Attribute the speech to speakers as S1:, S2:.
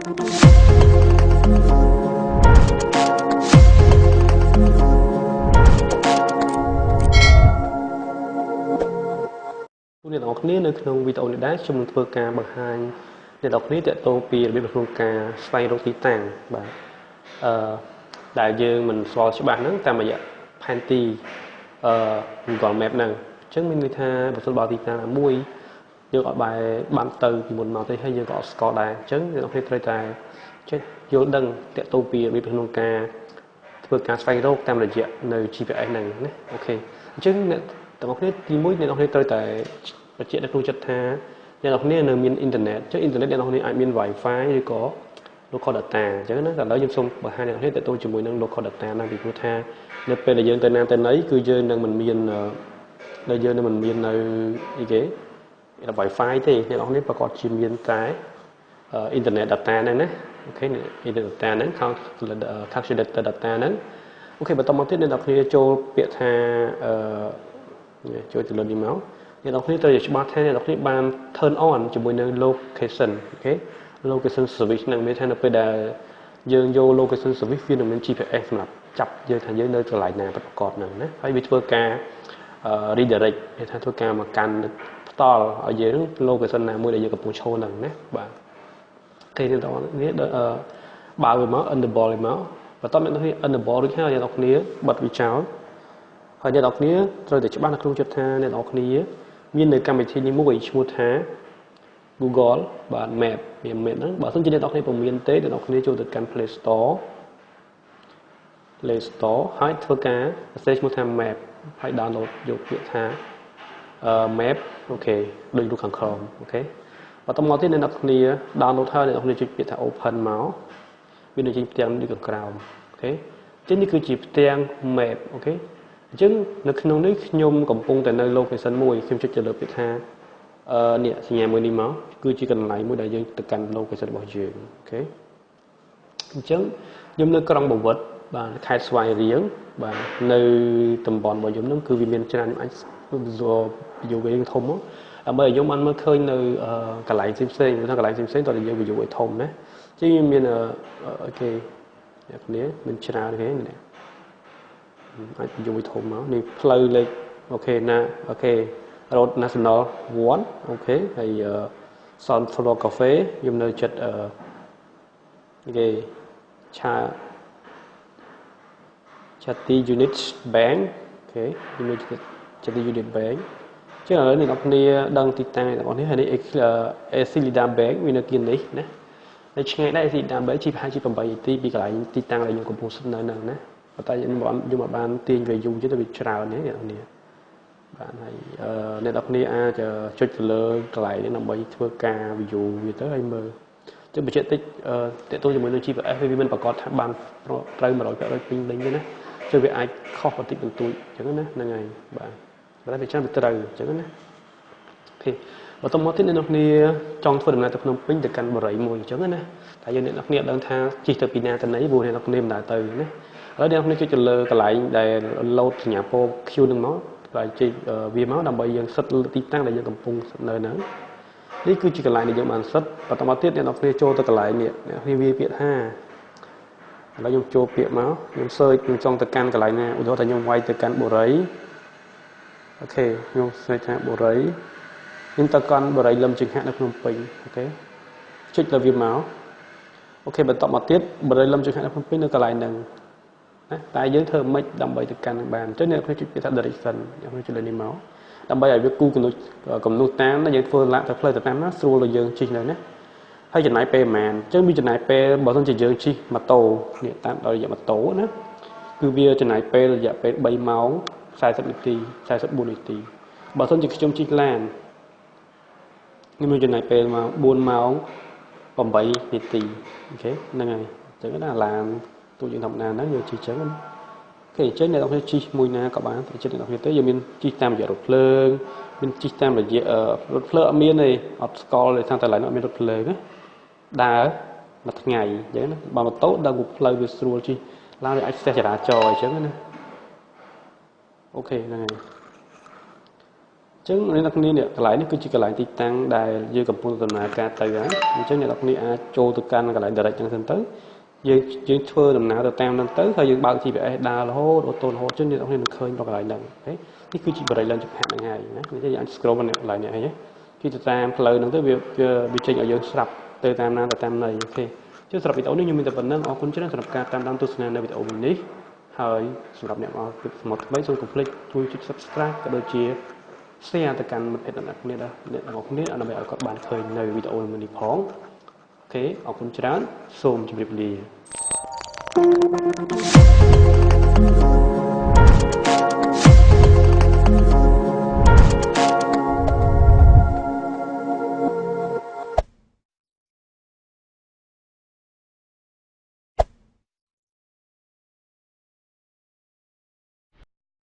S1: អ្នកនរគ្នានៅក្នុងវីដេអូនេះដែរខ្ញុំនឹងធ្វើការបង្ហាញអ្នកនរគ្នាទាក់ទងពីរបៀបក្នុងការស្វែងរកទីតាំងបាទដែលយើងមិនស្គាល់ច្បាស់ហ្នឹងតាមរយៈផែនទីGoogle Map ហ្នឹងអញ្ចឹងមានន័យថាបើសិនបើទីតាំងណាមួយយើងអត់បែរបានទៅពីមុនមកទេហើយយើងក៏អត់ស្គាល់ដែរអញ្ចឹងអ្នកនរគ្នាត្រូវតែចេះយល់ដឹងទាក់ទងពីរបៀបក្នុងការធ្វើការស្វែងរកតាមរយៈនៅ GPS ហ្នឹងណាអូខេអញ្ចឹងអ្នកទាំងអស់គ្នាទី1អ្នកនរគ្នាត្រូវតែបញ្ជាក់នៅក្នុងចិត្តថាអ្នកនរគ្នានៅមានអ៊ីនធឺណិតចុះអ៊ីនធឺណិតអ្នកនរគ្នាអាចមាន Wi-Fi ឬក៏ local data អញ្ចឹងណាតែឥឡូវខ្ញុំសូមបង្ហាញអ្នកនរគ្នាទាក់ទងជាមួយនឹង local data ហ្នឹងពីព្រោះថានៅពេលដែលយើងទៅណាទៅណីគឺយើងនឹងមិនមាននៅអីគេ Wi-Fi ទេអ្នកនរគ្នាប្រកាសជាមានតែអ៊ីនធឺណិត data ហ្នឹងណាអូខេអ៊ីនធឺណិត data ហ្នឹង calculated data ហ្នឹងអូខេបន្តមកទៀតអ្នកនរគ្នាចូលពាក្យថាចូលទៅលើនេះមកអ្នកនរគ្នាត្រូវច្បាស់ថាអ្នកនរគ្នាបាន turn on ជាមួយនឹង location អូខេ location service ហ្នឹងមានថានៅពេលដែលយើងយក location service វានឹងមាន GPS សម្រាប់ចាប់យើងថាយើងនៅកន្លែងណាប្រកបហ្នឹងណាហើយវាធ្វើការ redirect គេថាធ្វើការមកកាន់ផ្ដាល់ឲ្យយើង location ណាមួយដែលយើងកំពុងឈរហ្នឹងណាបាទទេអ្នកនរគ្នាបើវាមក enable វាមកបន្ទាប់អ្នកនរគ្នា enable រួចហើយអ្នកនរគ្នាបិទវាចោលហើយអ្នកនរគ្នាត្រូវតែច្បាស់នៅក្នុងចិត្តថាអ្នកនរគ្នាមាននៅកម្មវិធីនេះមួយឈ្មោះថា Google បាទ Map មាន Map ហ្នឹងបើមិនជាអ្នកនរគ្នាពុំមានទេអ្នកនរគ្នាចូលទៅកាន់ Play Store ហើយធ្វើការសរសេរឈ្មោះថា Map ហើយ download យកពាក្យថា Map អូខេដូចរូបខាងក្រោមអូខេបន្តមកទៀតអ្នកនរគ្នា download ហើយអ្នកនរគ្នាចុចពាក្យថា Open មកវានឹងចេញផ្ទាំងនេះខាងក្រោមអូខេអញ្ចឹងនេះគឺជាផ្ទាំង Map អូខេអញ្ចឹងនៅក្នុងនេះខ្ញុំកំពុងតែនៅ location មួយខ្ញុំចុចទៅលើពាក្យថានេះសញ្ញាមួយនេះមកគឺជាកន្លែងមួយដែលយើងទៅកាន់ location របស់យើងអូខេអញ្ចឹងខ្ញុំនៅក្រុងបវត្តបាទខេត្តស្វាយរៀងបាទនៅតំបន់របស់ខ្ញុំហ្នឹងគឺវាមានច្រើនខ្ញុំអាចយកវាធំមកដើម្បីឲ្យខ្ញុំបានមើលឃើញនៅកន្លែងផ្សេងៗថាកន្លែងផ្សេងៗតើយើងវាយកឲ្យធំណាអញ្ចឹងមានអូខេអ្នកគ្នាមានច្រើនទេនេះអាចយកវាធំមកនេះផ្លូវលេខអូខេណាអូខេ Road National 1អូខេហើយ Sunflower Cafe ខ្ញុំនៅចិត្តគេChatti Unit Bank អូខេខ្ញុំនៅចិត្ត Chatti Unit Bank ចឹងឥឡូវអ្នកនរគ្នាដឹងទីតាំងអ្នកនរគ្នាហើយនេះ Acilida Bank វានៅទីនេះណានៅឆ្ងាយដែរ Acilida Bank ជិះប្រហែលជា8នាទីពីកន្លែងទីតាំងដែលខ្ញុំកំពុងស្ថិតនៅហ្នឹងណាប៉ុន្តែខ្ញុំអត់បានទាញវាយូរទេវាច្រើនទេអ្នកនរគ្នាបាទហើយអ្នកនរគ្នាអាចចុចទៅលើកន្លែងនេះដើម្បីធ្វើការ view វាទៅឲ្យមើលចុះបញ្ជាក់តិចតើតើជាមួយនឹង GPS វាមិនប្រកាសថាបានត្រូវ 100% ពេញលេញទេណាចុះវាអាចខុសបន្តិចបន្តួចអញ្ចឹងណាហ្នឹងហើយបាទតែវាច្រើនវាត្រូវអញ្ចឹងណាអូខេបន្តមកទៀតអ្នកនរគ្នាចង់ធ្វើដំណើរទៅភ្នំពេញទៅកាន់បរិយាមួយអញ្ចឹងណាតែយើងអ្នកនរគ្នាដឹងថាជិះទៅពីណាទៅណីព្រោះអ្នកនរគ្នាមិនដើរទៅណាឥឡូវអ្នកនរគ្នាចុចទៅលើកន្លែងដែល load សញ្ញាពណ៌ Q នឹងមកហើយជិះវាមកដើម្បីយើងសិតទីតាំងដែលយើងកំពុងនៅហ្នឹងនេះគឺជាកន្លែងដែលយើងបានសិតបន្តមកទៀតអ្នកនរគ្នាចូលទៅកន្លែងនេះអ្នកគ្នាវាពាក្យថាឥឡូវខ្ញុំចូលពាក្យមកខ្ញុំ search ខ្ញុំចង់ទៅកាន់កន្លែងណាឧទាហរណ៍ថាខ្ញុំវាយទៅកាន់បុរីអូខេខ្ញុំ search ថាបុរីខ្ញុំទៅកាន់បុរីលឹមជើងហាក់នៅភ្នំពេញអូខេចុចទៅវាមកអូខេបន្តមកទៀតបុរីលឹមជើងហាក់នៅភ្នំពេញនៅកន្លែងហ្នឹងណាតែយើងធ្វើមិនដើម្បីទៅកាន់នឹងបានអញ្ចឹងអ្នកគ្នាចុចពាក្យថា direction អ្នកគ្នាចុចលើនេះមកដើម្បីឲ្យវាគូកំណត់តាមយើងធ្វើឡាក់ទៅផ្លូវទៅតាមណាស្រួលឲ្យយើងជិះនៅណាហើយចំណាយពេលប្រហែលអញ្ចឹងវាចំណាយពេលបើមិនជាយើងជិះម៉ូតូនេះតាមដោយរយៈម៉ូតូណាគឺវាចំណាយពេលរយៈពេល3ម៉ោង40នាទី44នាទីបើមិនជាខ្ញុំជិះឡានខ្ញុំមានចំណាយពេលមក4ម៉ោង8នាទីអូខេហ្នឹងហើយអញ្ចឹងណាឡានទូយើងធម្មតាហ្នឹងយើងជិះអញ្ចឹងអូខេអញ្ចឹងអ្នកនរគ្នាជិះមួយណាក៏បានតែជិះអ្នកនរគ្នាទៅយើងមានជិះតាមរយៈរថភ្លើងមានជិះតាមរយៈរថភ្លើងអត់មានទេអត់ស្គាល់ទេថាតែឡើយអត់មានរថភ្លើងណាដើរមួយថ្ងៃអញ្ចឹងណាបើម៉ូតូដើរផ្លូវវាស្រួលជិះឡើងវាអាចស្ទះចរាចរណ៍អញ្ចឹងណាអូខេហ្នឹងហើយ ចឹងអ្នកនរគ្នានេះកន្លែងនេះគឺជាកន្លែងទីតាំងដែលយើងកំពុងដំណើរការទៅហើយអញ្ចឹងអ្នកនរគ្នាអាចចូលទៅកាន់កន្លែង direct ចឹងសិនទៅយើងធ្វើដំណើរទៅតាមហ្នឹងទៅហើយយើងបើក GPS ដើររហូតអូតូរហូតចឹងអ្នកនរគ្នានឹងឃើញប្រកន្លែងហ្នឹងអូខេនេះគឺជាបរិយាល័យជិះហាក់ហ្នឹងហើយណានេះយើងអាច scroll មកកន្លែងនេះហើយគឺទៅតាមផ្លូវហ្នឹងទៅវាចេញឲ្យយើងស្រាប់ទៅតាមណាទៅតាមណីអូខេចឹងសម្រាប់វីដេអូនេះខ្ញុំមានតែប៉ុណ្្នឹងអរគុណច្រើនសម្រាប់ការតាមដានទស្សនានៅវីដេអូនេះហើយសម្រាប់អ្នកមកពីថ្មីសូមកុំភ្លេចជួយចុច Subscribe ក៏ដូចជា share ទៅកាន់មិត្តភ័ក្តិអ្នកនរគ្នាដើម្បីឲ្យគាត់បានឃើញនៅវីដេអូមួយនេះផងអូខេអរគុណច្រើនសូមជម្រាបលា